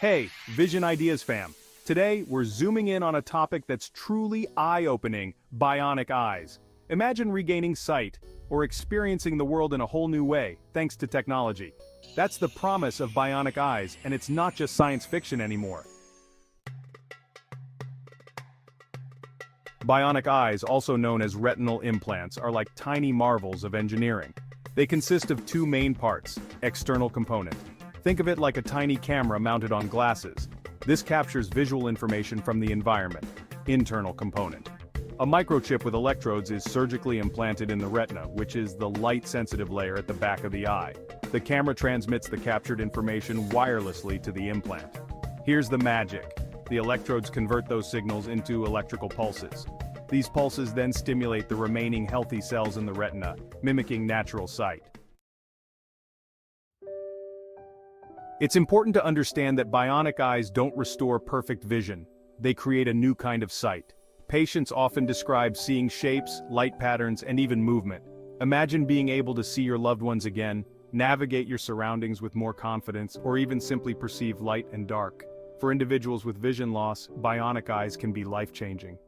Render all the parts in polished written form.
Hey, Vision Ideas fam. Today, we're zooming in on a topic that's truly eye-opening: bionic eyes. Imagine regaining sight, or experiencing the world in a whole new way, thanks to technology. That's the promise of bionic eyes, and it's not just science fiction anymore. Bionic eyes, also known as retinal implants, are like tiny marvels of engineering. They consist of two main parts: external component. Think of it like a tiny camera mounted on glasses. This captures visual information from the environment. Internal component. A microchip with electrodes is surgically implanted in the retina, which is the light-sensitive layer at the back of the eye. The camera transmits the captured information wirelessly to the implant. Here's the magic. The electrodes convert those signals into electrical pulses. These pulses then stimulate the remaining healthy cells in the retina, mimicking natural sight. It's important to understand that bionic eyes don't restore perfect vision. They create a new kind of sight. Patients often describe seeing shapes, light patterns, and even movement. Imagine being able to see your loved ones again, navigate your surroundings with more confidence, or even simply perceive light and dark. For individuals with vision loss, bionic eyes can be life-changing.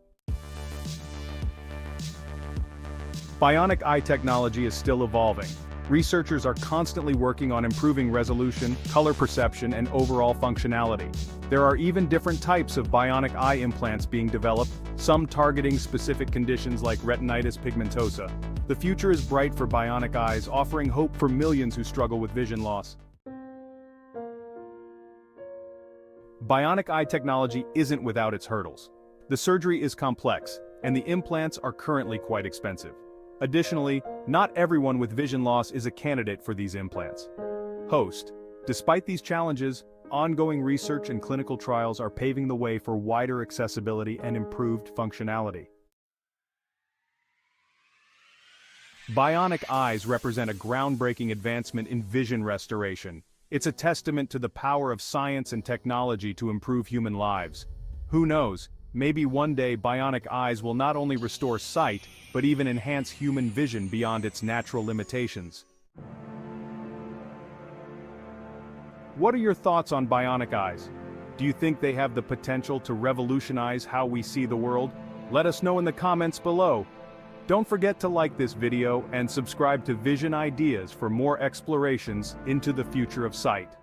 Bionic eye technology is still evolving. Researchers are constantly working on improving resolution, color perception, and overall functionality. There are even different types of bionic eye implants being developed, some targeting specific conditions like retinitis pigmentosa. The future is bright for bionic eyes, offering hope for millions who struggle with vision loss. Bionic eye technology isn't without its hurdles. The surgery is complex, and the implants are currently quite expensive. Additionally, not everyone with vision loss is a candidate for these implants. Despite these challenges, ongoing research and clinical trials are paving the way for wider accessibility and improved functionality. Bionic eyes represent a groundbreaking advancement in vision restoration. It's a testament to the power of science and technology to improve human lives. Who knows? Maybe one day bionic eyes will not only restore sight, but even enhance human vision beyond its natural limitations. What are your thoughts on bionic eyes? Do you think they have the potential to revolutionize how we see the world? Let us know in the comments below. Don't forget to like this video and subscribe to Vision Ideas for more explorations into the future of sight.